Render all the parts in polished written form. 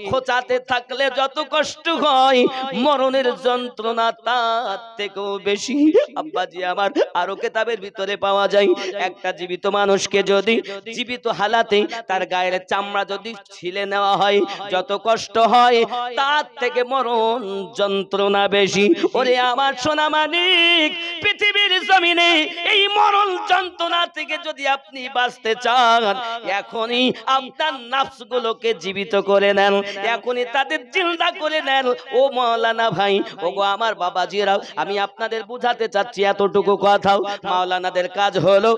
খোঁচাতে থাকলে যত কষ্ট হয়, মরণের যন্ত্রণা তার থেকেও বেশি। আব্বাজি আমার আরো কিতাবের ভিতরে পাওয়া যায়, একটা জীবিত মানুষকে যদি জীবিত হালাতে তার গায়ের চামড়া যদি ছিলে নেওয়া হয়, যত কষ্ট হয় তার থেকে মরণ যন্ত্রণা বেশি। ওরে আমার সোনা মানিক, পৃথিবীর জমিনে এই মরণ যন্ত্রণা থেকে যদি আপনি বাঁচতে চান, এখনই আপনার নাফসগুলোকে জীবিত করে নেন, এখনই তাদের জিন্দা করে নেন। ও মাওলানা ভাই, ও গো আমার বাবাজিরাও, আমি আপনাদের বুঝাতে চাচ্ছি এতটুকু কথাও। মাওলানাদের কাজ হলো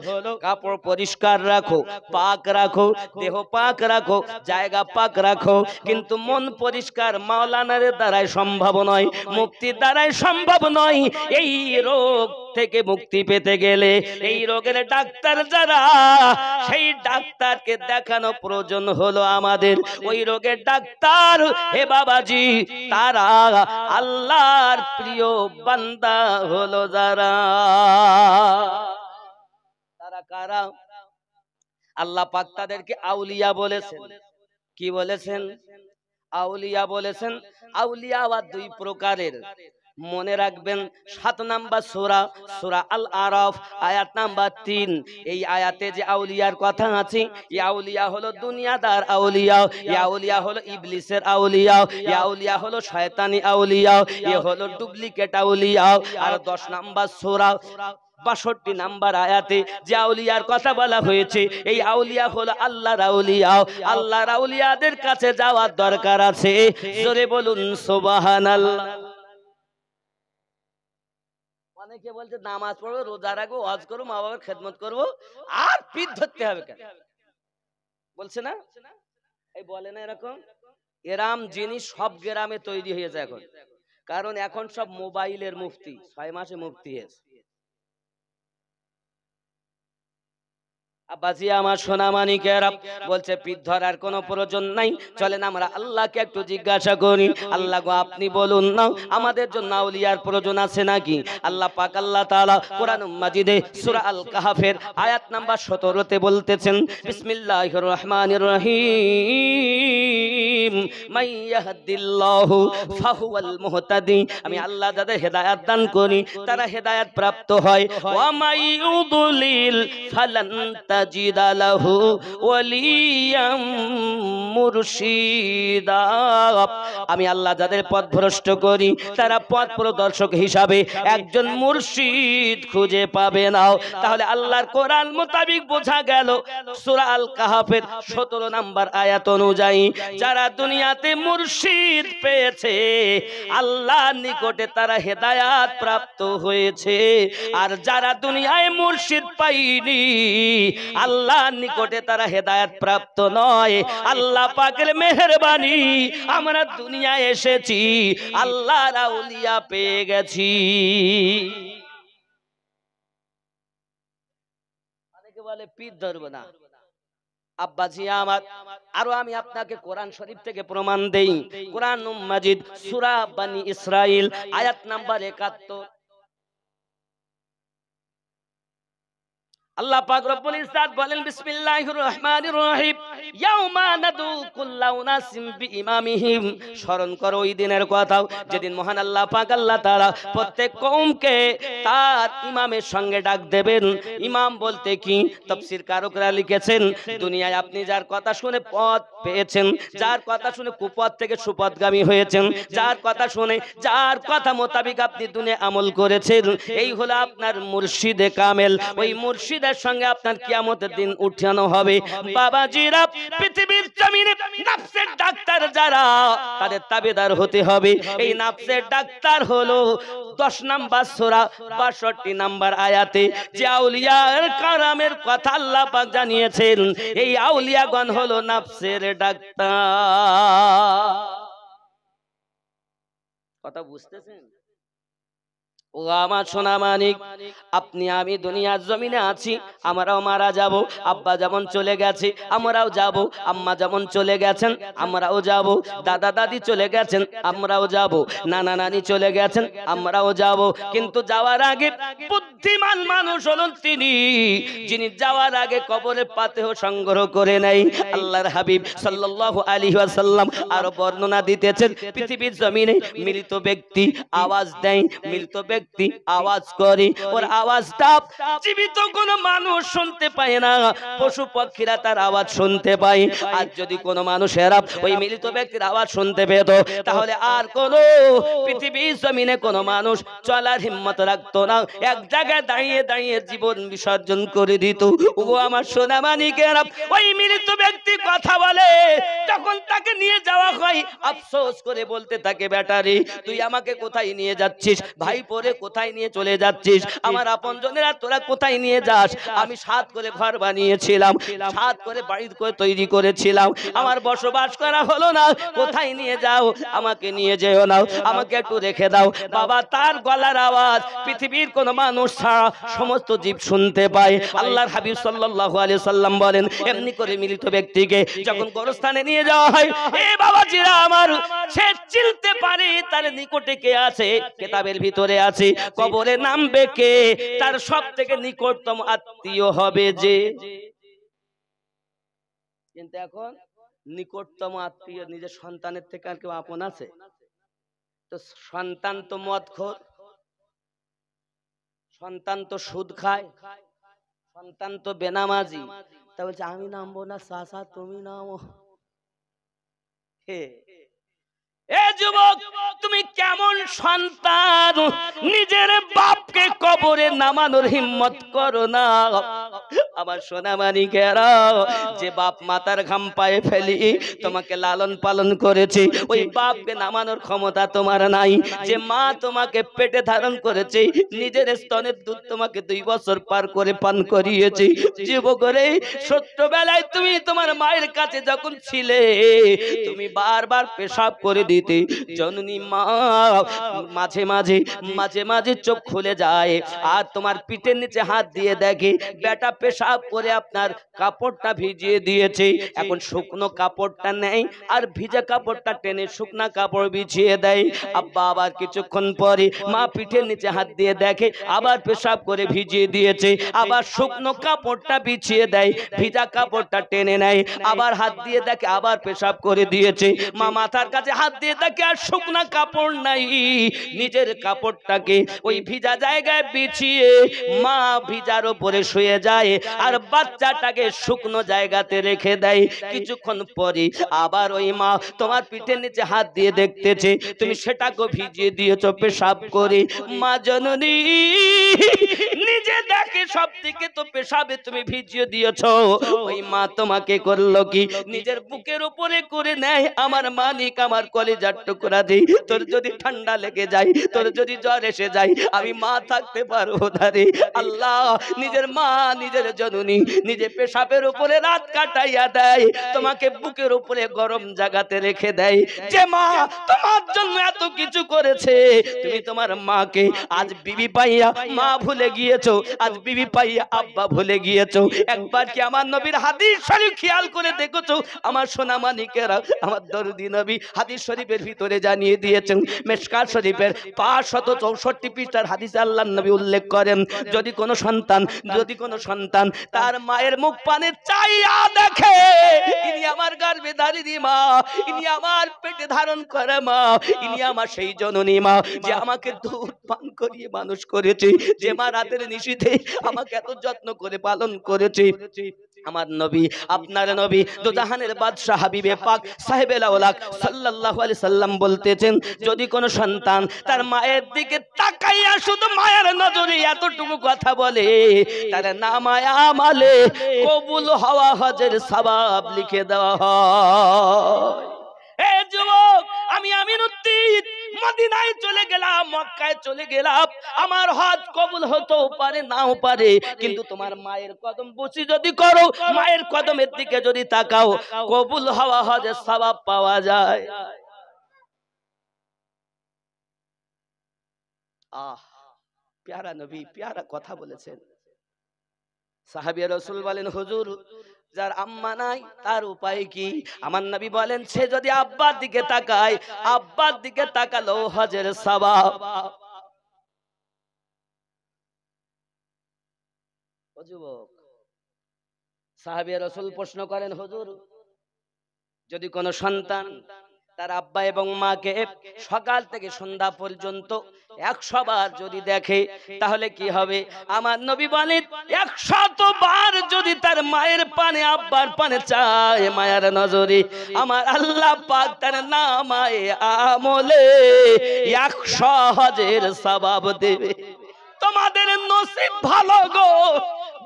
কাপড় পরিষ্কার রাখো, পাক রাখো, দেহ পাক রাখো, জায়গা পাক রাখো, কিন্তু মন পরিষ্কার মাওলানাদের দ্বারাই সম্ভব নয়, মুক্তির দ্বারাই সম্ভব নয়। এই রোগ থেকে মুক্তি পেতে গেলে এই রোগের ডাক্তার যারা, সেই ডাক্তারকে দেখানো প্রয়োজন হলো আমাদের। ওই রোগের ডাক্তার হে বাবাজি তারা আল্লাহর প্রিয় বান্দা হলো যারা। তারা কারা? আল্লাহ পাক তাদেরকে আউলিয়া বলেছেন। কি বলেছেন? আউলিয়া বলেছেন। আউলিয়া আবার দুই প্রকারের, মনে রাখবেন। 7 নাম্বার সূরা, সূরা আল আরাফ, আয়াত নাম্বার 3। এই আয়াতে যে আউলিয়ার কথা আছে, এই আউলিয়া হলো দুনিয়াদার আউলিয়া, এই আউলিয়া হলো ইবলিসের আউলিয়া, এই আউলিয়া হলো শয়তানি আউলিয়া, এ হলো ডুপ্লিকেট আউলিয়া। আর 10 নাম্বার সূরা 62 নাম্বার আয়াতে যে আউলিয়ার কথা বলা হয়েছে, এই আউলিয়া হলো আল্লাহর আউলিয়া। আল্লাহর আউলিয়াদের কাছে যাওয়ার দরকার আছে। জোরে বলুন সুবহানাল্লাহ। অনেকে বলছে নামাজ পড়বো, রোজা রাখবো, হজ করবো, মা বাবার খেদমত করবো, আর পিঠ ধরতে হবে কেন? বলছে না? এই বলে না এরকম? এরাম জিনিস সব গ্রামে তৈরি হয়েছে এখন, কারণ এখন সব মোবাইলের মুফতি, 6 মাসে মুফতি হয়েছে। আব্বাজি আমার সোনা মানিকেরা বলছে পিঠ ধরার কোনো প্রয়োজন নাই, চলেন আমরা আল্লাহকে একটু জিজ্ঞাসা করি। আল্লাহ গো আপনি বলুন না, আমাদের জন্য আউলিয়ার প্রয়োজন আছে নাকি? আল্লাহ পাক আল্লাহ তাআলা কোরআন মাজিদে সূরা আল কাহফের আয়াত নাম্বার 17 তে বলতেছেন, বিসমিল্লাহির রহমানির রহিম, মান ইয়াহদিল্লাহু ফাহুয়াল মুহতাদি। আমি আল্লাহ যাদের হেদায়েত দান করি তারা হেদায়েত প্রাপ্ত হয়। ওয়া মাইয়ুদলিল ফালান তাজিদা লাহু ওয়ালিয়াম মুরশিদা। আমি আল্লাহ যাদের পথ ভ্রষ্ট করি তারা পথ প্রদর্শক হিসাবে একজন মুর্শিদ খুঁজে পাবে না। তাহলে আল্লাহর কোরআন মোতাবেক বোঝা গেল সূরা আল কাহফের 17 নাম্বার আয়াত অনুযায়ী, যারা দুনিয়াতে মুর্শিদ পেয়েছে আল্লাহর নিকটে তারা হেদায়েত প্রাপ্ত হয়েছে। আর যারা দুনিয়ায় মুর্শিদ পাইনি আল্লাহর নিকটে তারা হেদায়েত প্রাপ্ত নয়। আল্লাহ পাকের মেহেরবানি আমরা দুনিয়ায় এসেছি, আল্লাহর আউলিয়া পেয়ে গেছি। অনেকে বলে পিঠ ধরবো না। আব্বাজি আমার আরো আমি আপনাকে কোরআন শরীফ থেকে প্রমাণ দেই। কোরআন মাজিদ সূরা বনি ইসরাইল আয়াত নাম্বার 71। আল্লাহ পাক রব্বুল ইজ্জাত বলেন, বিসমিল্লাহির রহমানির রহিম, ইয়াউমা নাদু কুল্লা উনাসিম বিইমামিহিম। স্মরণ করো ওই দিনের কথা যেদিন মহান আল্লাহ পাক আল্লাহ তাআলা প্রত্যেক কওমকে তার ইমামের সঙ্গে ডাক দেবেন। ইমাম বলতে কি তাফসীর কারকরা লিখেছেন, দুনিয়ায় আপনি যার কথা শুনে পথ পেয়েছেন, যার কথা শুনে কুপথ থেকে সুপথগামী হয়েছেন, যার কথা শুনে যার কথা মোতাবেক আপনি দুনিয়ায় আমল করেছেন, এই হলো আপনার মুর্শিদে কামেল। ওই মুর্শিদ সঙ্গে আপনার কিয়ামতের দিন উঠানো হবে। বাবাজিরা পৃথিবীর জমিনে নফসের ডাক্তার যারা, তাদের তাবেদার হতে হবে। এই নফসের ডাক্তার হলো 10 নাম্বার সূরা 62 নাম্বার আয়াতে যে আউলিয়ার কারামের কথা আল্লাহ পাক জানিয়েছেন, এই আউলিয়াগণ হলো নফসের ডাক্তার। কথা বুঝতেছেন? ও আমার সোনা মানিক, আপনি আমি দুনিয়ার জমিনে আছি, আমরাও মারা যাব। আব্বা যেমন চলে গেছে আমরাও যাব, আম্মা যেমন চলে গেছেন আমরাও যাব, দাদা দাদি চলে গেছেন আমরাও যাব, নানা নানি চলে গেছেন আমরাও যাব। কিন্তু যাওয়ার আগে বুদ্ধিমান মানুষ হলেন তিনি, যিনি যাওয়ার আগে কবরের পাথেও সংগ্রহ করে নেয়। আল্লাহর হাবিব সাল্লাল্লাহু আলাইহি ওয়াসাল্লাম আরো বর্ণনা দিতেছেন, পৃথিবীর জমিনে মৃত ব্যক্তি আওয়াজ দেয়, মৃত ব্যক্তি আওয়াজ করে, ওর আওয়াজটা জীবিত কোনো মানুষ শুনতে পায় না, পশু পক্ষীরা তার আওয়াজ শুনতে পায়। আর যদি কোনো মানুষেরা ওই মৃত ব্যক্তির আওয়াজ শুনতে পেত, তাহলে আর কোনো পৃথিবীর জমিনে কোনো মানুষ চলার হিম্মত রাখতো না, এক জায়গায় দাঁড়িয়ে দাঁড়িয়ে জীবন বিসর্জন করে দিত। ও আমার সোনা মানিকেরা, ওই মৃত ব্যক্তি কথা বলে, যখন তাকে নিয়ে যাওয়া হয় আফসোস করে বলতে থাকে, বেটারে তুই আমাকে কোথায় নিয়ে যাচ্ছিস, ভাই পরে কোথায় নিয়ে চলে যাচ্ছিস, আমার আপনজনেরা তোরা কোথায় নিয়ে যাস, আমি 7 করে ঘর বানিয়েছিলাম, 7 করে বাড়ি করে তৈরি করেছিলাম, আমার বসবাস করা হলো না, কোথায় নিয়ে যাও, আমাকে নিয়ে যেও না, আমাকে একটু রেখে দাও। বাবা, তার গলার আওয়াজ পৃথিবীর কোন মানুষ ছাড়া সমস্ত জীব শুনতে পায়। আল্লাহর হাবিব সাল্লাল্লাহু আলাইহি সাল্লাম বলেন, এমনি করে মৃত ব্যক্তিকে যখন গোরস্থানে নিয়ে যাওয়া হয়, এ বাবাজিরা আমার, সে চিনতে পারে তার নিকটে কে আছে, কিতাবের ভিতরে আছে, কবরে নামবে কে, তার সবথেকে নিকটতম আত্মীয় হবে যে। কিন্তু এখন নিকটতম আত্মীয় নিজের সন্তানের থেকে আর কেউ আপন আছে? তো সন্তান তো মদখোর, সন্তান তো সুদ খায়, সন্তান তো বেনামাজি, তা বলছে আমি নামবো না, চাচা তুমি নামো। হে এ যুবক, তুমি কেমন সন্তান, নিজের বাপকে কবরে নামানোর হিম্মত করো না। আমার সোনা মানিকেরা, যে বাপ মাতার ঘাম পায়ে ফেলি তোমাকে লালন পালন করেছে, ওই বাপকে নামানোর ক্ষমতা তোমার নাই। যে মা তোমাকে পেটে ধারণ করেছে, নিজের স্তনের দুধ তোমাকে 2 বছর পার করে পান করিয়েছে, যুবক রে, ছোট্টবেলায় তুমি তোমার মায়ের কাছে যখন ছিলে, তুমি বারবার পেশাব করে দিতে, জননী মা মাঝে মাঝে মাঝে মাঝে চোখ খুলে যায়, আর তোমার পিঠের নিচে হাত দিয়ে দেখে বেটা পেশাব করে আপনার কাপড়টা ভিজিয়ে দিয়েছে। এখন শুকনো কাপড়টা নেই আর ভিজা কাপড়টা টেনে শুকনা কাপড় বিছিয়ে দেয়। আব্বা আবার কিছুক্ষণ পরে মা পিঠের নিচে হাত দিয়ে দেখে আবার পেশাব করে ভিজিয়ে দিয়েছে, আবার শুকনো কাপড়টা বিছিয়ে দেয়, ভিজা কাপড়টা টেনে নেয়, আবার হাত দিয়ে দেখে আবার পেশাব করে দিয়েছে। মা মাথার কাছে হাত দিয়ে দেখে আর শুকনা কাপড় নাই, নিজের কাপড়টাকে ওই ভিজা জায়গায় বিছিয়ে মা ভিজার উপরে শুয়ে যায়, আর বাচ্চাটাকে শুকনো জায়গাতে রেখে দেয়। কিছুক্ষণ পরে আবার ওই মা তোমার পিঠের নিচে হাত দিয়ে দেখতেছে তুমি সেটাকে ভিজিয়ে দিয়েছো পেশাব করে। মা জননী নিজে দেখে সব দিকে তো পেশাবে তুমি ভিজিয়ে দিয়েছো, ওই মা তোমাকে করলো কি, নিজের বুকের উপরে করে নেয়, আমার মানিক আমার কলিজার টুকরা দি, তোর যদি ঠান্ডা লেগে যায়, তোর যদি জ্বর এসে যায়, আমি মা থাকতে পারবো না রে আল্লাহ। নিজের মা নিজের জননী নিজে পেশাবের উপরে রাত কাটাইয়া দেয়, তোমাকে বুকের উপরে গরম জায়গাতে রেখে দেয়। যে মা তোমার জন্য এত কিছু করেছে, তুমি তোমার মাকে আজ বিবি পাইয়া মা ভুলে গিয়েছো, আজ বিবি পাইয়া আব্বা ভুলে গিয়েছো। একবার কি আমার নবীর হাদিস শরীফ খেয়াল করে দেখেছো? আমার সোনা মানিকেরা, আমার দরদি নবী হাদিস শরীফের ভিতরে জানিয়ে দিয়েছেন, মিশকাত শরীফের 564 পৃষ্ঠার হাদিসে আল্লাহর নবী উল্লেখ করেন, যদি কোনো সন্তান তার মায়ের মুখ পানে চাইয়া দেখে, ইনি আমার গর্ভে ধারিণী মা, ইনি আমার পেটে ধারণ করে মা, ইনি আমার সেই জননী মা, যে আমাকে দুধ পান করিয়ে মানুষ করেছে, যে মা রাতের নিশীথে আমাকে এত যত্ন করে পালন করেছে। আমার নবী, আপনার নবী, দুজাহানের বাদশা হাবিবে পাক সাহেবে লাউলাক সাল্লাল্লাহু আলাইহি সাল্লাম বলতেছেন, যদি কোনো সন্তান তার মায়ের দিকে তাকাইয়া শুধু মায়ের নজরে এতটুকু কথা বলে, তার নামায়ে আমালে কবুল হওয়া হজের সওয়াব লিখে দেওয়া হয়। এ যুবক, আমি আমিনুদ্দিন মদিনায় চলে গেলাম, মক্কায় চলে গেলাম, আমার হজ কবুল হতেও পারে নাও পারে, কিন্তু তোমার মায়ের কদম বসি যদি করো, মায়ের কদমের দিকে যদি তাকাও, কবুল হওয়া হজের সওয়াব পাওয়া যায়। আহ প্যারা নবী প্যারা কথা বলেছেন। সাহাবিয়া রাসূল বলেন, হুজুর যার আম্মা নাই তার উপায় কি? আমার নবী বলেন, সে যদি আব্বার দিকে তাকায়, আব্বার দিকে তাকালো হজের সওয়াব। ও যুবক, সাহাবিয়া রাসূল প্রশ্ন করেন, হুজুর যদি কোনো সন্তান তার আব্বা এবং মাকে সকাল থেকে সন্ধ্যা পর্যন্ত 100 বার যদি দেখে তাহলে কি হবে? আমার নবী বলেন, 100 বার যদি তার মায়ের পানে আব্বার পানে চায় মায়ের নজরে, আমার আল্লাহ পাক তার নামায়ে আমলে 100 হজের সওয়াব দেবে। তোমাদের নসিব ভালো গো,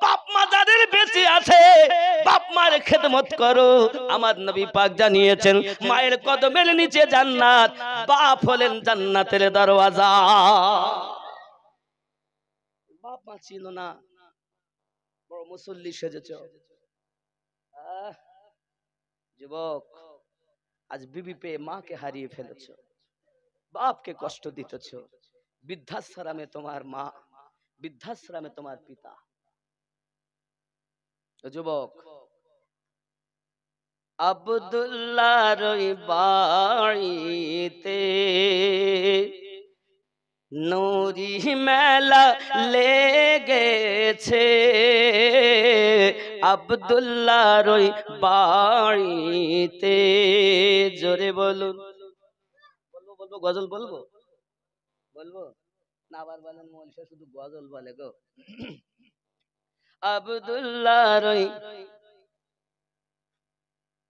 বাপ মা যাদের বেঁচে আছে বাপ মার খেদমত করো। আমার নবী পাক জানিয়েছেন, মায়ের কদমের নিচে জান্নাত, বাপ হলেন জান্নাতের দরওয়াজা। বাপ মা ছিল না, বড় মুসল্লি সেজেছ। যুবক, আজ বিবি পেয়ে মাকে হারিয়ে ফেলেছ, বাপকে কষ্ট দিতেছ। বৃদ্ধাশ্রমে তোমার মা, বৃদ্ধাশ্রমে তোমার পিতা। যুবক, আব্দুল্লাহর বাড়িতে নুরি মেলা লেগেছে, আব্দুল্লাহর বাড়িতে। জোরে বলুন। বলবো বলবো গজল বলবো বলবো না? আবার বলেন মৌলভী শুধু গজল বলে গো। আব্দুল্লাহর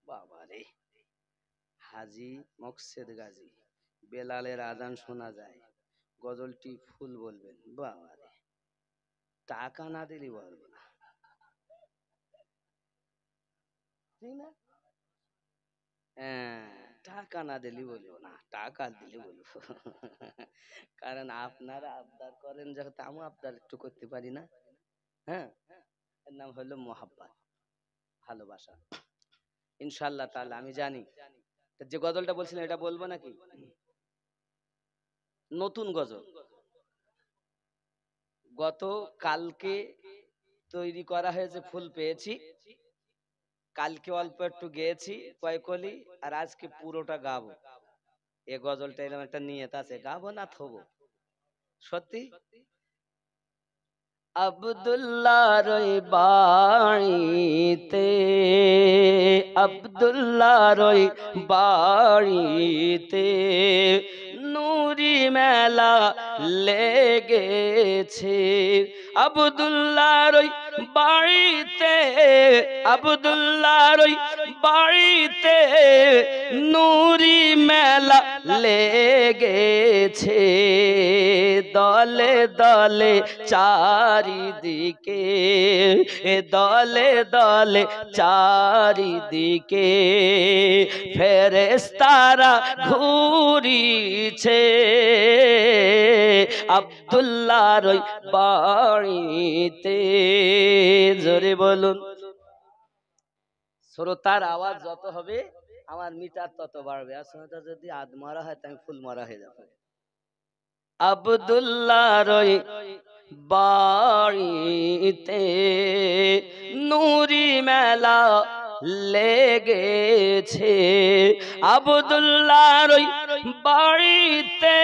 বাবারে, হাজি মকসেদ গাজী, বেলালের আজান শোনা যায়, গজলটি ফুল বলবেন। বাবারে, টাকা না দিলে বলবো না, ঠিক না? হ্যাঁ, টাকা না দিলে বলবো না, টাকা দিলে বলবো। কারণ আপনারা আবদার করেন, যেহেতু আমি আবদার একটু করতে পারি না। হ্যাঁ, এর নাম হলো মোহাব্বত, ভালোবাসা। ইনশাআল্লাহ তাআলা আমি জানি যে গজলটা বলছিলেন এটা বলবো নাকি? নতুন গজল, গত কালকে তৈরি করা হয়েছে, ফুল পেয়েছি। কালকে অল্প একটু গেয়েছি কয়েকলি, আর আজকে পুরোটা গাবো। এ গজলটা এরকম একটা নিয়ত আছে, গাবো না থবো সত্যি। আব্দুল্লাহর বাড়িতে, আব্দুল্লাহর বাড়িতে নুরি মেলা লেগেছে, আব্দুল্লাহর বাড়িতে, আব্দুল্লাহর বাড়িতে নুরি মেলা লেগেছে, দলে দলে চারিদিকে, দলে দলে চারিদিকে ফেরেশতারা ঘুরিছে, আব্দুল্লাহর বাড়িতে। জোরে বলুন। শ্রোতার আওয়াজ যত হবে আমার মিটার তত বাড়বে, আর শ্রোতা যদি আধ মারা হয় তাই ফুল মারা হয়ে যাবে। আব্দুল্লাহর বাড়িতে নুরি মেলা লেগেছে, আব্দুল্লাহর বাড়িতে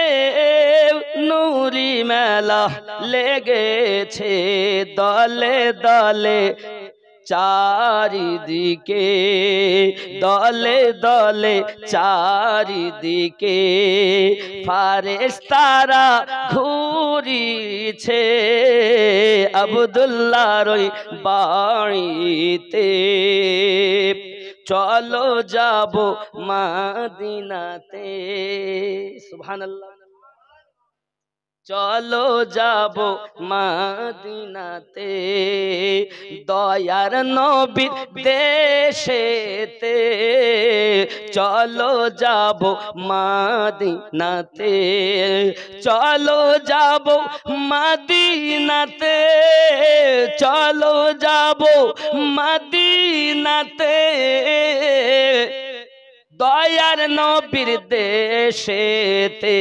নুরি মেলা লেগেছে, দলে দলে চারিদিকে, দলে দলে চারিদিকে ফেরেশতারা ঘুরিছে, আব্দুল্লাহর বাড়িতে। চলো যাব মদিনাতে, সুবহানাল্লাহ। চলো যাব মদিনাতে, দয়ার নবীর দেশেতে, চলো যাব মদিনাতে, চলো যাব মদিনাতে, চলো যাব মদিনাতে, দয়ার নবীর দেশেতে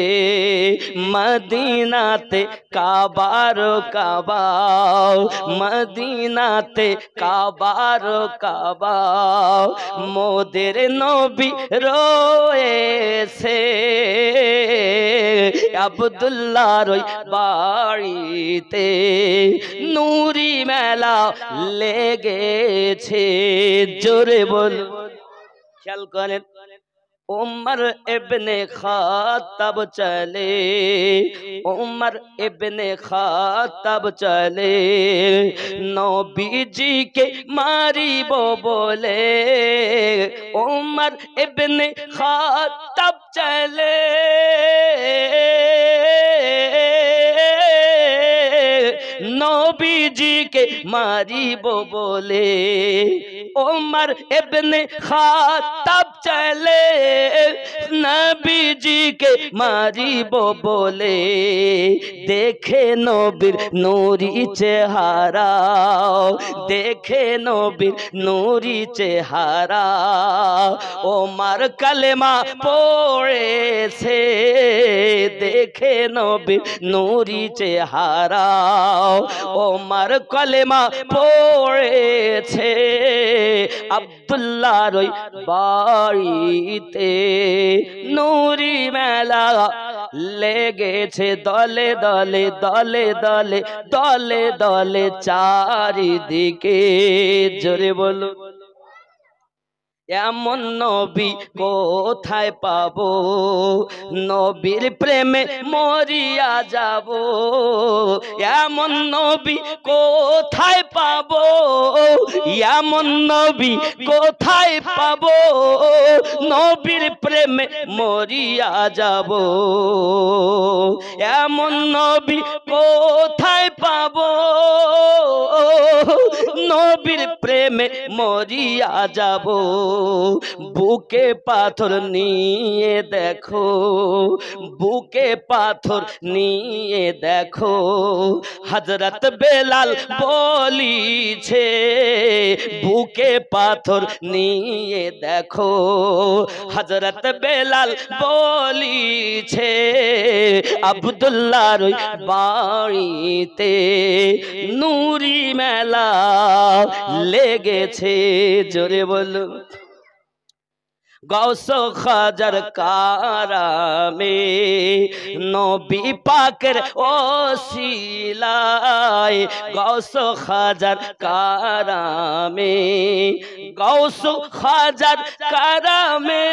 মদিনাতে কাবার কাবা, মদিনাতে কাবার কাবা, মোদের নবী রয়েছে আব্দুল্লাহর ওই বাড়িতে, নূরি মেলা লেগেছে। জোরে বল, খেয়াল করেন, उमर इब्ने खातब चले, उमर इब्ने खातब चले, नबी जी के मारी वो बोले, उमर इब्ने खातब चले, नबी जी के मारी वो बोले, उमर इब्ने खातब चले, नबी जी के मारिब बोले, देखे नबीर नूरी चेहारा, देखे नबीर नूरी चेहारा, ओमर कलेमा पढ़ेছে, देखे नबीर नूरी चेहारा, ओमर कलेमा पढ़ेছে আব্দুল্লাহর ওই বাড়িতে, নূরি মেলা লেগেছে দলে দলে দলে দলে দলে দলে চারিদিকে। জোরে বলো, এমন নবী কোথায় পাবো, নবীর প্রেমে মরিয়া যাব, এমন নবী কোথায় পাবো, এমন নবী কোথায় পাবো, নবীর প্রেমে মরিয়া যাব, এমন নবী কোথায় পাবো, নবীর প্রেমে মরিয়া যাব, বুকে পাথর নিয়ে দেখো, বুকে পাথর নিয়ে দেখো, হযরত বেলাল বলিছে, বুকে পাথর নিয়ে দেখো, হযরত বেলাল বলিছে, আব্দুল্লাহর ওই বাড়িতে নূরি মেলা লেগেছে। জোরে বলো, गौस खाजर कारामे नबी पाकेर ओसिलाय, गौस खाजर कारामे, गौस खाजर कारामे,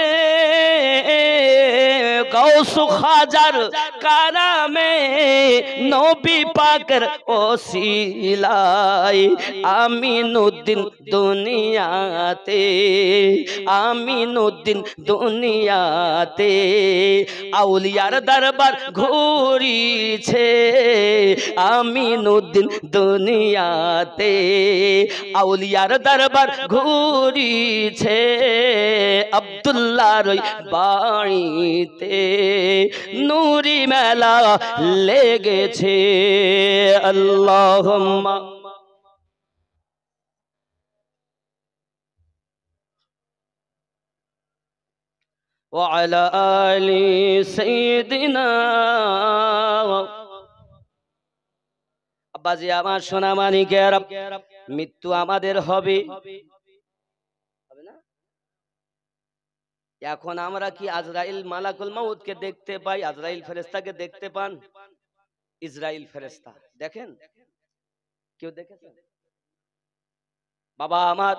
गौस खाजर कारामे नबी पाकेर ओसिलाय, आमीनुद्दीन दुनियाते, आमीनुद्दीन দুনিয়াতে আউলিয়ার দরবার ঘুরিছে, আমিনুদ্দিন দুনিয়াতে আউলিয়ার দরবার ঘুরিছে, আব্দুল্লাহর ওই বাড়িতে নূরি মেলা লেগেছে। আল্লাহুম্মা وعلى آل سيدنا। আব্বাজি আমার সোনা মানিকের, মৃত্যু আমাদের হবে না? এখন আমরা কি আজরাইল মালাকুল মাউতকে দেখতে পাই? আজরাইল ফেরেশতাকে দেখতে পান? ইসরাইল ফেরেশতা দেখেন? কেউ দেখেছেন? বাবা আমার,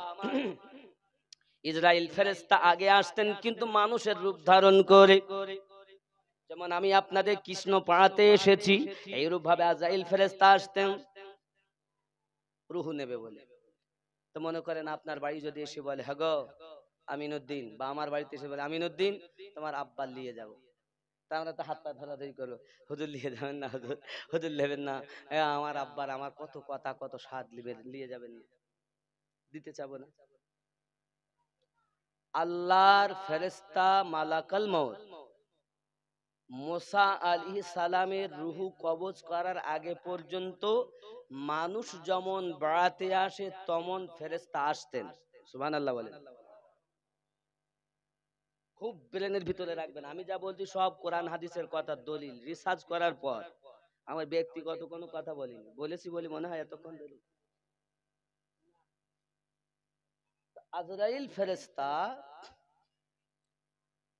ইসরাইল ফেরেশতা আগে আসতেন কিন্তু মানুষের রূপ ধারণ করে, যেমন আমি আপনাদের কৃষ্ণ পাড়াতে এসেছি, এইরূপ ভাবে আজরাইল ফেরেশতা আসতেন রূহ নেবে বলে। তো মনে করেন আপনার বাড়ি যদি এসে বলে, হ্যাঁ গো আমিনুদ্দিন, বা আমার বাড়িতে এসে বলে আমিনুদ্দিন তোমার আব্বার নিয়ে যাবো, তা আমরা তো হাত পা ধরাধরি করবো, হুজুর নিয়ে যাবেন না, হুজুর হুজুর নেবেন না, আমার আব্বার আমার কত কথা কত স্বাদ নিয়ে যাবেন, দিতে চাবো না। আল্লাহর ফেরেশতা মালাকুল মউত মুসা আলাইহিস সালামের রূহ কবজ করার আগে পর্যন্ত মানুষ যেমন বেড়াতে আসে তেমন ফেরেশতা আসতেন। সুবহানাল্লাহ বলেন। খুব ব্রেনের ভিতরে রাখবেন। আমি যা বলছি সব কোরআন হাদিসের কথা, দলিল রিসার্চ করার পর, আমার ব্যক্তিগত কোনো কথা বলিনি, বলেছি বলি মনে হয় এতক্ষণ ধরে। আজরাইল ফেরেশতা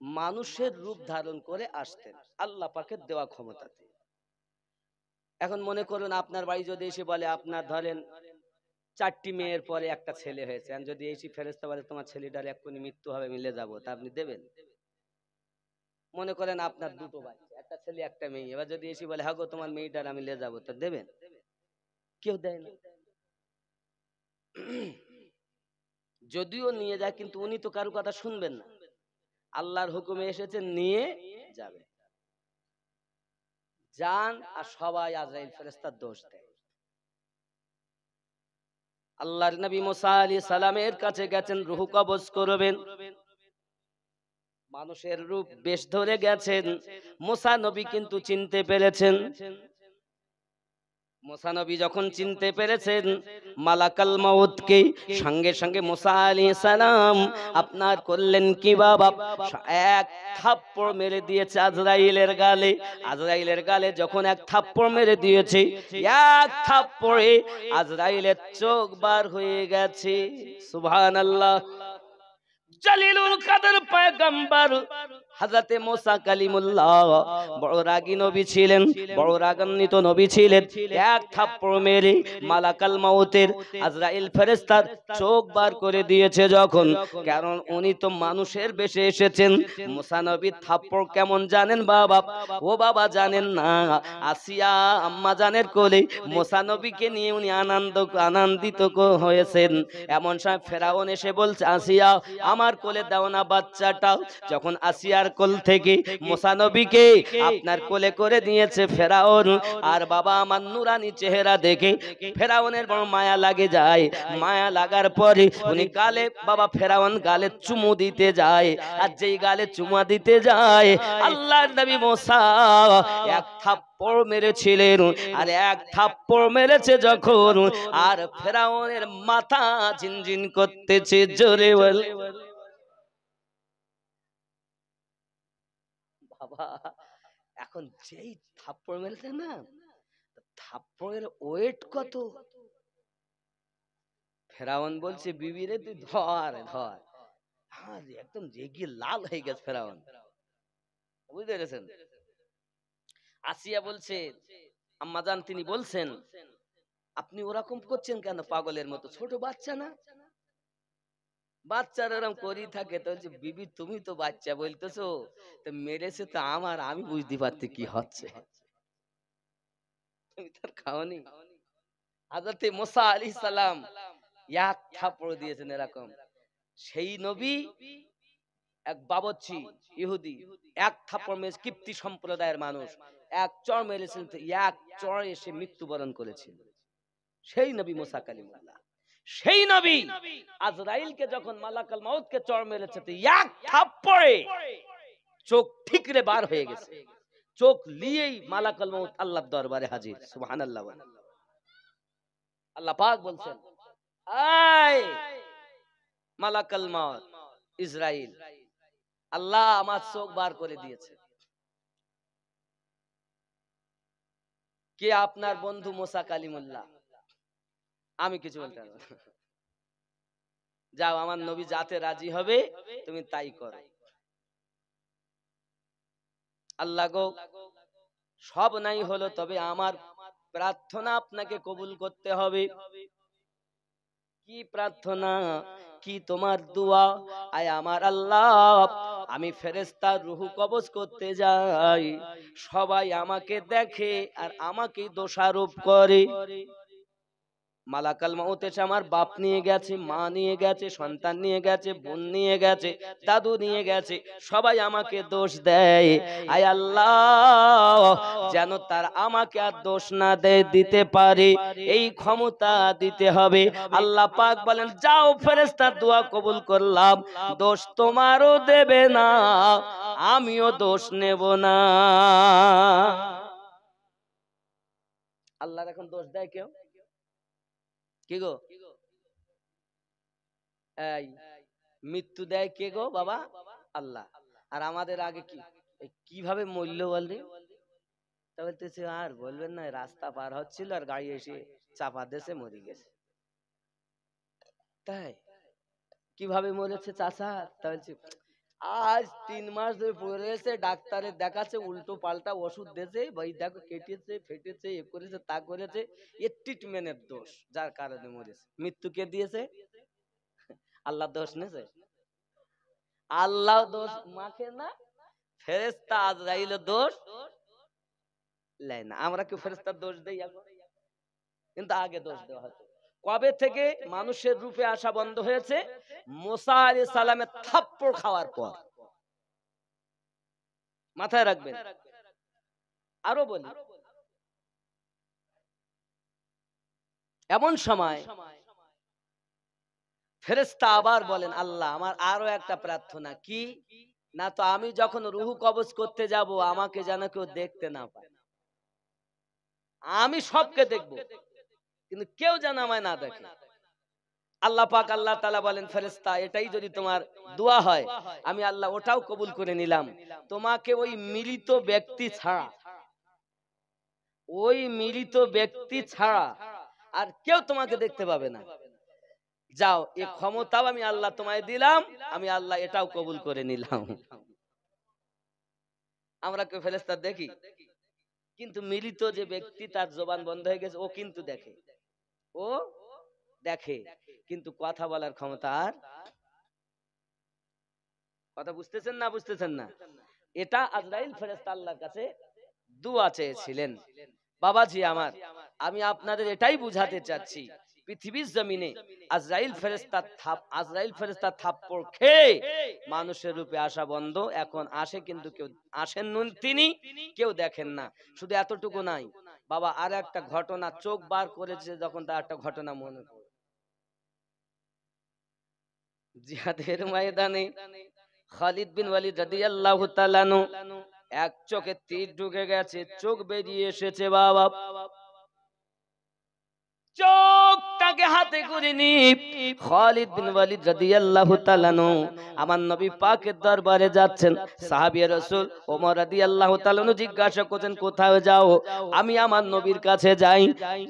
মানুষের রূপ ধারণ করে আসতেন আল্লাহ পাকের দেওয়া ক্ষমতাতে। এখন মনে করুন আপনার বাড়ি যদি এসে বলে, আপনার ধরেন 4টি মেয়ের পরে একটা ছেলে হয়েছে, আর যদি এসে ফেরেশতা বলে তোমার ছেলেটার এক্ষুনি মৃত্যু হবে, মিলে যাবো, তা আপনি দেবেন? মনে করেন আপনার 2টো বাচ্চা, একটা ছেলে একটা মেয়ে, এবার যদি এসে বলে হ্যাঁ গো তোমার মেয়েটার আমি নিয়ে যাবো, তা দেবেন? কেউ দেয় না। যদিও নিয়ে যায়, কিন্তু উনি তো কারো কথা শুনবেন না, আল্লাহর হুকুমে এসেছে নিয়ে যাবে, যান। আর সবাই আজরাইল ফেরেশতার দোষ দেয়। আল্লাহর নবী মুসা আলাইহিস সালামের কাছে গেছেন রূহ কবজ করবেন, মানুষের রূপ বেশ ধরে গেছেন। মুসা নবী কিন্তু চিনতে পেরেছেন। মুসা নবী যখন চিনতে পেরেছেন মালাকাল মাউতকে, সঙ্গে সঙ্গে মুসা আলাইহিস সালাম আপনার করলেন কি বাবা, এক থাপ্পড় মেরে দিয়েছে আজরাইলের গালে। আজরাইলের গালে যখন এক থাপ্পড় মেরে দিয়েছে, এক থাপ্পড়ে আজরাইলের চোখ বার হয়ে গেছে। সুবহানাল্লাহ। জালিলুল কাদের পয়গম্বর হযরতে মুসা কালিমুল্লাহ বড় রাগী নবী ছিলেন, বড় রাগান্বিত নবী ছিলেন। এক থাপ্পড় মেরে মালাকাল মাউতের আজরাইল ফেরেশতার চোখ বার করে দিয়েছে যখন, কারণ উনি তো মানুষের বেশে এসেছেন। মুসা নবী থাপ্পড় কেমন জানেন বাবা? ও বাবা জানেন না, আসিয়া আম্মা জানের কোলে মুসা নবীকে নিয়ে উনি আনন্দিত হয়েছেন। এমন সময় ফেরাউন এসে বলছে, আসিয়া আমার কোলে দাও না বাচ্চাটা। যখন আসিয়ার কোল থেকে মুসা নবীকে আপনার কোলে করে দিয়েছে ফেরাউন, আর বাবা আমার নুরানি চেহারা দেখে ফেরাউনের বড় মায়া লাগে যায়। মায়া লাগার পরে উনি গালে, বাবা ফেরাউন গালে চুমু দিতে যায়, আর যেই গালে চুমা দিতে যায় আল্লাহর নবী মুসা এক থাপ্পড় মেরেছিলেন, আর এক থাপ্পড় মেরেছে যখন, আর ফেরাউনের মাথা ঝিনঝিন করতেছে, জোরে বল বাবা। এখন যেই থাপ্পড় মেরেছে না, থাপ্পড়ের ওয়েট কত! ফেরাউন বলছে বিবি রে তুই ধর ধর। হ্যাঁ একদম রেগে লাল হয়ে গেছে ফেরাউন, বুঝতে পেরেছেন? আসিয়া বলছে, আম্মাজান তিনি বলছেন আপনি ওরকম করছেন কেন পাগলের মতো, ছোট বাচ্চা না? বাচ্চারা এরকম করেই থাকে। তো বলছে বিবি তুমি তো বাচ্চা বলতেছো, তো মেরেছে তো আমার, আমি বুঝতে পারছি কি হচ্ছে, তুমি তার খাওনি। হযরতে মুসা আলাইহিস সালাম এক থাপ্পড় দিয়েছেন এরকম। সেই নবী এক বাবচ্চি ইহুদি এক থাপ্পড় মেরে, কিপ্তি সম্প্রদায়ের মানুষ, এক চড় মেরেছিলেন, তো এক চড়ে এসে মৃত্যুবরণ করেছিল সেই নবী মুসা কালিমুল্লাহ। সেই নবী আজরাইলকে যখন মালাকাল মাউতকে চড় মেরেছে, তো এক থাপ্পড়ে চোখ ঠিকরে বার হয়ে গেছে। চোখ নিয়েই মালাকাল মাউত আল্লাহর দরবারে হাজির। সুবহানাল্লাহ। আল্লাহ পাক বলছেন, আয় মালাকাল মাউত ইসরাইল, আল্লাহ আমার চোখ বার করে দিয়েছে। কে? আপনার বন্ধু মুসা কালিমুল্লাহ। আমি কিছু বলতে পারবো না। যাও আমার নবী যাতে রাজি হবে তুমি তাই করো। আল্লাহ গো সব নাই হলো, তবে আমার প্রার্থনা আপনাকে কবুল করতে হবে। কি প্রার্থনা, কি তোমার দোয়া? আয় আমার আল্লাহ, আমি ফেরেশতার রূহ কবজ করতে যাই, সবাই আমাকে দেখে আর আমাকেই দোষারোপ করে। মালাকাল মাউত এসে আমার বাপ নিয়ে গেছে, মা নিয়ে গেছে, সন্তান নিয়ে গেছে, বোন নিয়ে গেছে, দাদু নিয়ে গেছে, সবাই আমাকে দোষ দেয়। আয় আল্লাহ, যেন তার আমাকে আর দোষ না দেয়, দিতে পারে এই ক্ষমতা দিতে হবে। আল্লাহ পাক বলেন, যাও ফেরেশতার দোয়া কবুল করলাম, দোষ তোমারও দেবে না, আমিও দোষ নেব না। আল্লাহর এখন দোষ দেয় কেউ? কি গো? এই মৃত্যু দেয় কে গো বাবা? আল্লাহ। আর আমাদের আগে কি কিভাবে মূল্য বললি, তা বলতেছে আর বলবেন না, রাস্তা পার হচ্ছিল আর গাড়ি এসে চাপা দেশে মরে গেছে। তাই কিভাবে মরেছে চাচা? তা বলছে আজ 3 মাস ধরে পড়ে রয়েছে, ডাক্তারের দেখাচ্ছে, উল্টো পাল্টা ওষুধ দিয়েছে, ভাই দেখো কেটেছে ফেটেছে এ করেছে তা করেছে, এর ট্রিটমেন্টের দোষ, যার কারণে মরেছে। মৃত্যু কে দিয়েছে? আল্লাহ দোষ নেছে? আল্লাহ দোষ মাখে না, ফেরেশতা আজরাইলের দোষ লেয় না। আমরা কি ফেরেশতার দোষ দেই এখন? কিন্তু আগে দোষ দেওয়া হতো। কবে থেকে মানুষের রূপে আসা বন্ধ হয়েছে? মুসা আলাইহিস সালামের থাপ্পড় খাওয়ার পর। মাথায় রাখবেন। আরো বলি, এমন সময় ফেরেশতা আবার বলেন, আল্লাহ আমার আরো একটা প্রার্থনা। কি? না তো আমি যখন রূহ কবজ করতে যাব আমাকে যেন কেউ দেখতে না পায়। আমি সবকে দেখব, কিন্তু কেউ যেন আমায় না দেখে। আল্লাহ পাক আল্লাহ তাআলা বলেন, ফেরেশতা এটাই যদি তোমার দোয়া হয় আমি আল্লাহ ওটাও কবুল করে নিলাম। তোমাকে ওই মৃত ব্যক্তি ছাড়া, ওই মৃত ব্যক্তি ছাড়া আর কেউ তোমাকে দেখতে পাবে না। যাও, এই ক্ষমতাও আমি আল্লাহ তোমায় দিলাম, আমি আল্লাহ এটাও কবুল করে নিলাম। আমরা কেউ ফেরেশতা দেখি? কিন্তু মৃত যে ব্যক্তি তার জবান বন্ধ হয়ে গেছে ও কিন্তু দেখে, ও দেখে, কিন্তু কথা বলার ক্ষমতা আর। কথা বুঝতেছেন না? বুঝতেছেন না? এটা আজরাইল ফেরেশতা আল্লাহর কাছে দুআ চেয়েছিলেন। বাবাজি আমার, আমি আপনাদের এটাই বুঝাতে চাচ্ছি, পৃথিবীর জমিনে আজরাইল ফেরেশতা থাপ্পড় খেয়ে মানুষের রূপে আসা বন্ধ। এখন আসে কিন্তু কেউ আসেন নুন তিনি, কেউ দেখেন না। শুধু এতটুকু নাই বাবা, আর একটা ঘটনা চোখ বার করেছে যখন, তার একটা ঘটনা মনে পড়ে। জিহাদের ময়দানে খালিদ বিন ওয়ালিদ রাদিয়াল্লাহু তাআলা আনহু এক চোখে তীর ঢুকে গেছে, চোখ বেরিয়ে এসেছে বাবা। চোখটাকে হাতে করে নি খালিদ বিন ওয়ালিদ রাদিয়াল্লাহু তাআলা আনহু আমার নবী পাকের দরবারে যাচ্ছেন। সাহাবী রাসূল ওমর রাদিয়াল্লাহু তাআলা আনহু জিজ্ঞাসা করছেন, কোথায় যাও? আমি আমার নবীর কাছে যাই।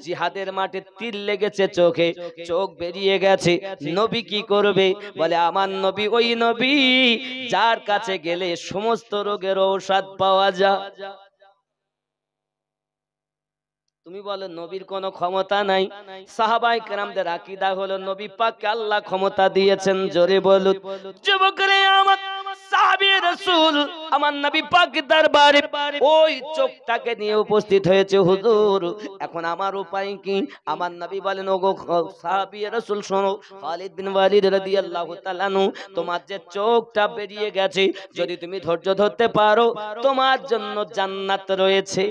জিহাদের মাঠে তীর লেগেছে চোখে, চোখ বেরিয়ে গেছে। নবী কি করবে? বলে আমার নবী ওই নবী যার কাছে গেলে সমস্ত রোগের ঔষধ পাওয়া যায়। তুমি বলো নবীর কোনো ক্ষমতা নাই? সাহাবায়ে কেরামদের আকীদা হলো নবী পাককে আল্লাহ ক্ষমতা দিয়েছেন। জোরে বলুন যুবকরে আমার, সাহাবী রাসূল আমার নবী পাকের দরবারে ওই চোখটাকে নিয়ে উপস্থিত হয়েছে। হুজুর এখন আমার উপায় কি? আমার নবী বলেন, ওগো সাহাবী রাসূল শোনো, খালিদ বিন ওয়ালিদ রাদিয়াল্লাহু তাআলা আনহু তোমার যে চোখটা বেরিয়ে গেছে, যদি তুমি ধৈর্য ধরতে পারো তোমার জন্য জান্নাত রয়েছে।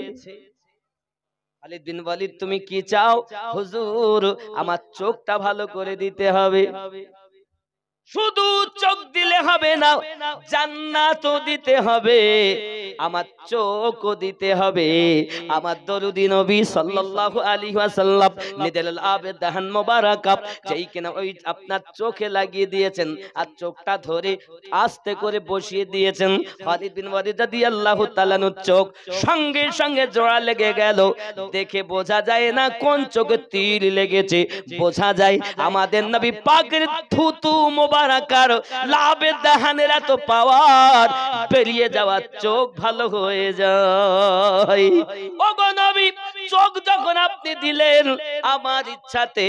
খালিদ বিন ওয়ালিদ তুমি কি চাও? হুজুর আমার চোখটা ভালো করে দিতে হবে। শুধু চোখ দিলে হবে না, জান্নাতও দিতে হবে, আমার চোখও দিতে হবে। আমার দরুদি নবী সাল্লাল্লাহু আলাইহি ওয়াসাল্লাম নিদেল আবেদান মোবারকা যেই কিনা ওই আপনার চোখে লাগিয়ে দিয়েছেন আর চোখটা ধরে আস্তে করে বসিয়ে দিয়েছেন। খালিদ বিন ওয়ালিদ রাদিয়াল্লাহু তাআলা আনহু চোখ সঙ্গে সঙ্গে জোড়া লেগে গেল। দেখে বোঝা যায় না কোন চোখে তীর লেগেছে, বোঝা যায় আমাদের নবী পাকের থুতু মোবারকার লাভে দাহানের এত পাওয়ার, বেরিয়ে যাওয়া চোখ ভালো হয়ে যায়। ওগো নবী চোখ যখন আপনি দিলেন আমার ইচ্ছাতে,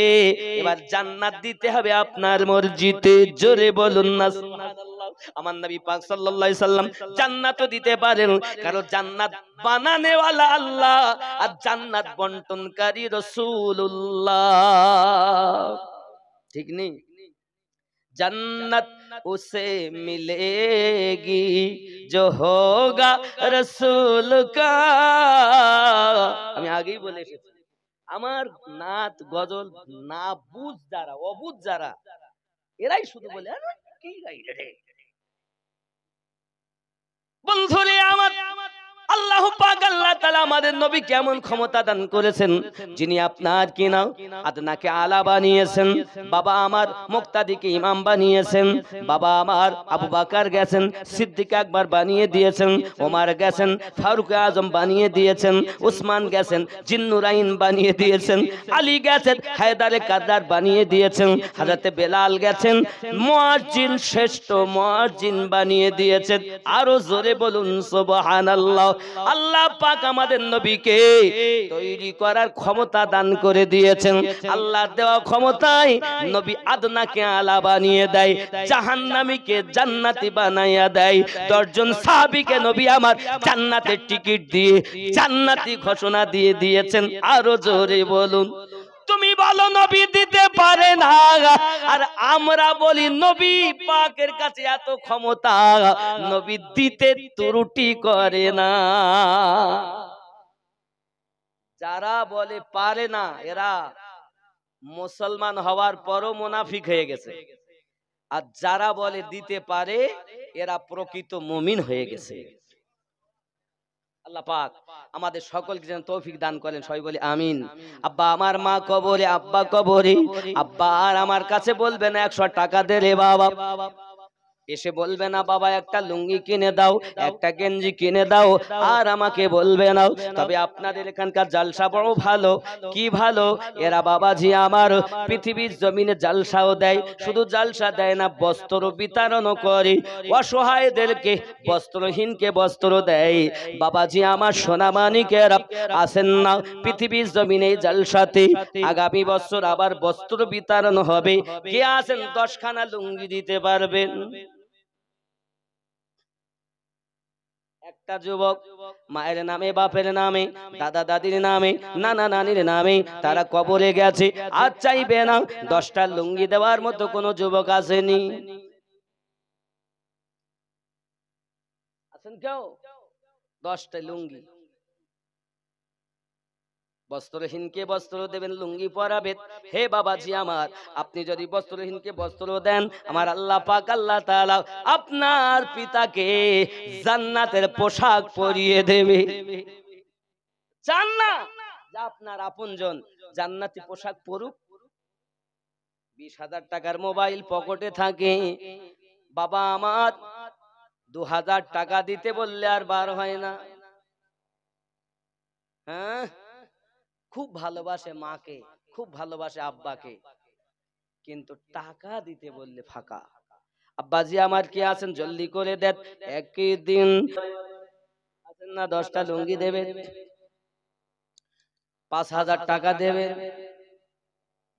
এবার জান্নাত দিতে হবে আপনার মর্জিতে। জোরে বলুন না সুবহানাল্লাহ। আমার নবী পাক সাল্লাল্লাহু আলাইহি সাল্লাম জান্নাতও দিতে পারেন, কারণ জান্নাত বানানেওয়ালা আল্লাহ আর জান্নাত বন্টনকারী রাসূলুল্লাহ। ঠিক নেই? जन्नत उसे मिलेगी जो होगा रसूल का। আমি আগেই বলে এসেছি, আমার নাত গজল না বুঝ যারা, অবুঝ যারা, এরাই শুধু বলে কি গাইলে রে। বন্ধুরে আমার, আল্লাহ আল্লাহ পাক আল্লাহ তাআলা আমাদের নবী কেমন ক্ষমতা দান করেছেন, যিনি আপনার কি নাও আদনাকে আলা বানিয়েছেন, বাবা আমার মুক্তাদিকে ইমাম বানিয়েছেন, বাবা আমার আবু বকর গেছেন সিদ্দিক আকবর বানিয়ে দিয়েছেন, ওমর গেছেন ফারুক আজম বানিয়ে দিয়েছেন, উসমান গেছেন জিন্নুরাইন বানিয়ে দিয়েছেন, আলী গেছেন হায়দারে কাদ্দার বানিয়ে দিয়েছেন, হযরতে বেলাল গেছেন মুয়াজ্জিন শ্রেষ্ঠ মুয়াজ্জিন বানিয়ে দিয়েছেন। আরো জোরে বলুন সুবহানাল্লাহ। আল্লাহ পাক আমাদের নবীকে তৈরি করার ক্ষমতা দান করে দিয়েছেন। আল্লাহ দেওয়া ক্ষমতায় নবী আদনাকে আলা বানিয়ে দেয়, জাহান্নামীকে জান্নাতি বানাইয়া দেয়। 10 জন সাহাবীকে নবী আমার জান্নাতের টিকিট দিয়ে জান্নাতি ঘোষণা দিয়ে দিয়েছেন। আরো জোরে বলুন। তুমি বলো নবী দিতে পারে না, আর আমরা বলি নবী পাকের কাছে এত ক্ষমতা, নবী দিতে ত্রুটি করে না। যারা বলে পারে না এরা মুসলমান হওয়ার পরও মুনাফিক হয়ে গেছে, আর যারা বলে দিতে পারে এরা প্রকৃত মুমিন হয়ে গেছে। আল্লাহ পাক আমাদের সকলকে যেন তৌফিক দান করেন, সবাই বলি আমিন। আব্বা আমার মা কবরে, আব্বা কবরে, আব্বা আর আমার কাছে বলবে না 100 টাকা দে রে বাবা, এসে বলবে না বাবা একটা লুঙ্গি কিনে দাও, একটা গেঞ্জি কিনে দাও, আর আমাকে বলবে না। তবে আপনাদের এখানকার জালসা বড় ভালো, কি ভালো, এরা বাবাজি আমার পৃথিবীর জমিনে জালসাও দেয়, শুধু জালসা দেয় না বস্ত্র বিতরণও করে, অসহায়দেরকে বস্ত্রহীনকে বস্ত্র দেয়। বাবাজি আমার সোনামানিকেরা আসেন না পৃথিবীর জমিনে জালসাতে, আগামী বছর আবার বস্ত্র বিতরণ হবে, কে আসেন 10 খানা লুঙ্গি দিতে পারবেন? একটা যুবক মায়ের নামে, বাপের নামে, দাদা দাদির নামে, নানা নানির নামে তারা কবরে গেছে, আর চাইবে না 10টা লুঙ্গি দেওয়ার মতো কোনো যুবক আসেনি। আছেন কেউ? 10টা লুঙ্গি, বস্ত্রহীনকে বস্ত্র দেবেন, লুঙ্গি পরাবেন। হে বাবাজি আমার, আপনি যদি বস্ত্রহীনকে বস্ত্র দেন, আমার আল্লাহ পাক আল্লাহ তাআলা আপনার পিতাকে জান্নাতের পোশাক পরিয়ে দেবে। চান না যে আপনার আপনজন জান্নাতি পোশাক পরুক? 20,000 টাকার মোবাইল পকেটে থাকে, বাবা আমার 2000 টাকা দিতে বললে আর বার হয় না। হ্যাঁ, খুব ভালোবাসে মাকে, খুব ভালোবাসে আব্বাকে, কিন্তু টাকা দিতে বললে ফাঁকা। আব্বাজি আমার কি আছেন জলদি করে দেন, একই দিন আছেন না 10টা লুঙ্গি দেবেন, 5000 টাকা দেবেন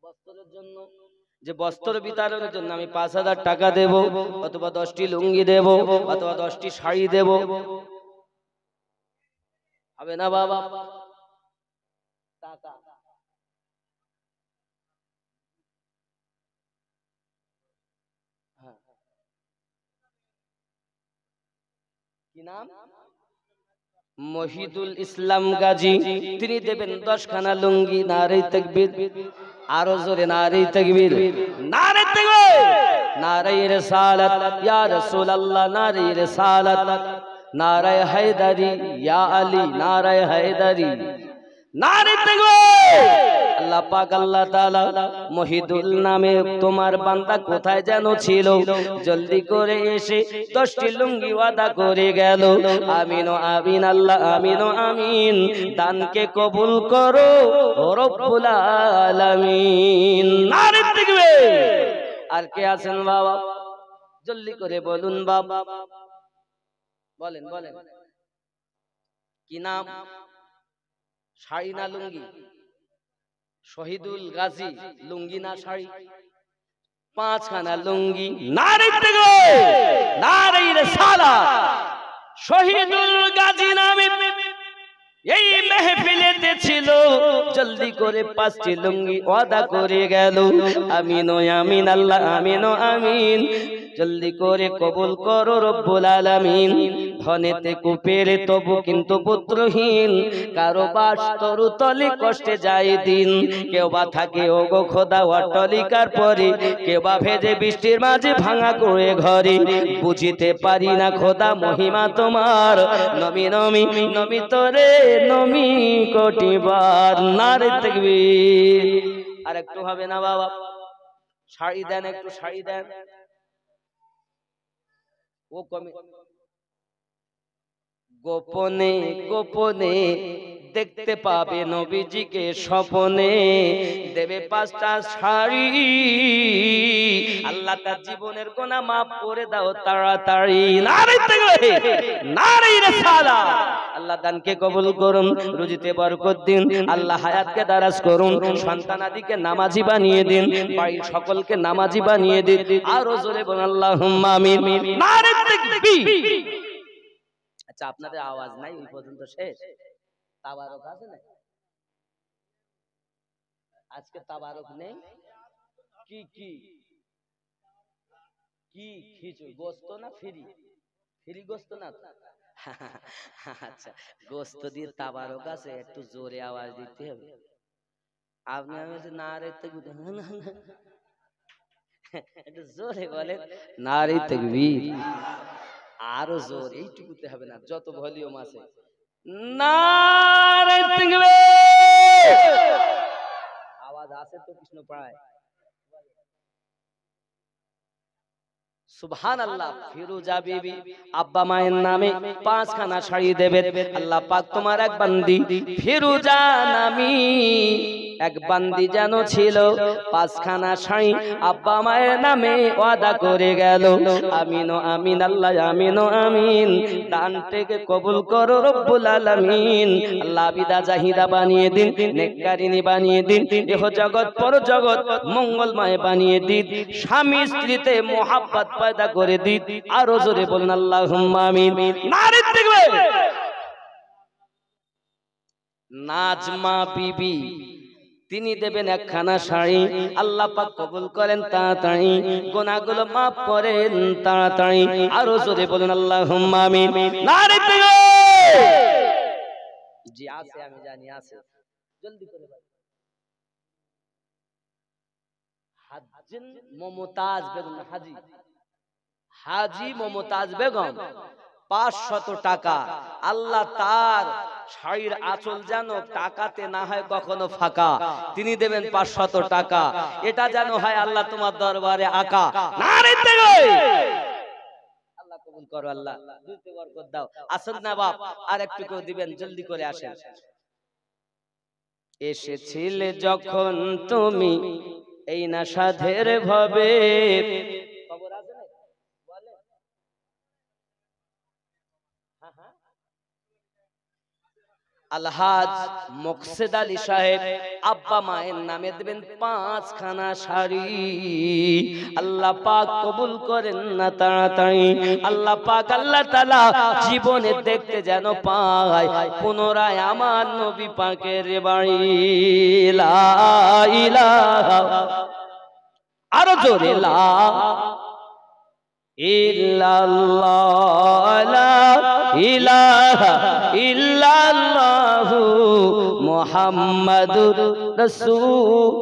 বস্ত্রের জন্য, যে বস্ত্র বিতরণের জন্য আমি 5000 টাকা দেব, অথবা 10টি লুঙ্গি দেব, অথবা 10টি শাড়ি দেব, হবে না বাবা? টাকা কি নাম? মহিদুল ইসলাম গাজী, তিনি দেবেন 10 খানা লুঙ্গি। নারে তাকবীর, আরো জোরে নারে তাকবীর, নারে তাকবীর, নারে রিসালাত ইয়া রাসূলুল্লাহ, নারে রিসালাত, নারে হায়দারি ইয়া আলী, নারে হায়দারি, নারে তাকবীর। আল্লাহ পাক আল্লাহ তাআলা মহিদুল নামে তোমার বান্দা কোথায় যেন ছিল, জলদি করে এসে 10টি লুঙ্গি ওয়াদা করে গেল। আমিন ও আমিন, আল্লাহ আমিন ও আমিন, দানকে কবুল করো রব্বুল আলামিন। নারে তাকবীর। আর কে আছেন বাবা? জলদি করে বলুন বাবা, বলেন বলেন, কি নাম? শাড়ি না লুঙ্গি? শহীদুল গাজী লুঙ্গি না শাড়ি? 5 খানা লুঙ্গি। নারে তাকবীর, নারে রিসালাত। শহীদুল গাজী নামে এই মেহফিলেতে ছিল, জলদি করে 5টি লুঙ্গি ওয়াদা করে গেল। আমিন ও আমিন, আল্লাহ আমিন ও আমিন, জলদি করে কবুল করো রব্বুল আলামিন। ধনেতে কুপের তবু কিন্তু পুত্রহীন, কারো বাস তরুতলে কষ্টে যায় দিন। কেউ বা থাকে ওগো খোদা অট্টালিকার পরে, কেউ বা ভেজে বৃষ্টির মাঝে ভাঙা করে ঘরে। বুঝিতে পারি না খোদা মহিমা তোমার, নমি নমি নমি তোরে নমি কোটিবার। নারে তাকবীর। আর একটু হবে না বাবা? শাড়ি দেন, একটু শাড়ি দেন। ও কমে গোপনে গোপনে দেখতে পাবে নবীজিকে স্বপনে, দেবে 5টা শাড়ি। আল্লাহ তার জীবনের গুনাহ মাফ করে দাও তাড়াতাড়ি। নারে তাকবীর, নারে রিসালাত। আল্লাহ দানকে কবুল করুন, রুজিতে বরকত দিন, আল্লাহ হায়াতকে দারাজ করুন, সন্তানাদিকে নামাজি বানিয়ে দিন, বাড়ির সকলকে নামাজি বানিয়ে দিন। আর জোরে বলুন আল্লাহুম্মা আমিন। নারে তাকবীর। আচ্ছা, আপনাদের আওয়াজ নাই ওই পর্যন্ত শেষ? তাবারক আছে না আজকে? তাবারক নেই? কি কি কি খিচুড়ি গোস্ত না ফ্রি? ফ্রি গোস্ত না? আচ্ছা, গোস্ত দিয়ে তাবারক আছে, একটু জোরে আওয়াজ দিতে হবে। আপনি আমি নারে তাকবীর, একটু জোরে বলেন নারে তাকবীর। আরো জোর, এইটুকুতে হবে না, যত ভলিউম আছে। নারে তাকবীর। আওয়াজ আছে তো কৃষ্ণ পাড়ায়? সুবহানাল্লাহ। ফিরোজা বিবি আব্বা মায়ের নামে 5খানা শাড়ি দেবে। আল্লাহ পাক তোমার এক বান্দি ফিরোজা নামি এক বান্দি যেন ছিল, 5খানা শাড়ি আব্বা মায়ের নামে ওয়াদা করে গেল। আমিন ও আমিন, আল্লাহ আমিন ও আমিন। দানটাকে কবুল করো রব্বুল আলামিন। আল্লাহ বিদা জাহিদা বানিয়ে দিন, নেককারিনী বানিয়ে দিন, এহ জগৎ পর জগৎ মঙ্গলময় বানিয়ে দিন, স্বামী স্ত্রীতে মোহাব্বত পয়দা করে দিন। আরো জোরে বলুন আল্লাহুম্মা আমিন। নারে তাকবীর। নাজমা বিবি তিনি দেবেন 1খানা শাড়ি। আল্লাহ পাক কবুল করেন তাড়াতাড়ি, গুনাহগুলো মাফ করেন তাড়াতাড়ি। আরো জোরে বলুন আল্লাহুম্মা আমিন। নারে তাকবীর। জি আছে, আমি জানি আছে, জলদি করে বল। হাজিন মমতাজ বেগম, হাজি মমতাজ বেগম 500 টাকা। আল্লাহ তার শাড়ির আঁচল যেন টাকাতে না হয় কখনো ফাঁকা, তিনি দেবেন 500 টাকা। এটা যেন হয় আল্লাহ তোমার দরবারে আকা। নারে তাকবীর। আল্লাহ কবুল করো, আল্লাহ দুইতে বরকত দাও। আসেন না বাপ, আর একটু করে দিবেন, জলদি করে আসেন। এসেছিলে যখন তুমি এই না সাধের ভাবে, খবর আছে না? বলেন। আলহাজ মুকসেদ আলী সাহেব আব্বা মায়ের নামে দেবেন 5খানা শাড়ি। আল্লাহ পাক কবুল করেন না তাড়াতাড়ি। আল্লাহ পাক আল্লাহ তাআলা জীবনে দেখতে যেন পায় পুনরায় আমার নবী পাকের বাড়ি। লা ইলাহা, আরো জোরে লা ইল্লাল্লাহ, লা ইলাহা ইল্লাল্লাহু মুহাম্মাদুর রাসূল।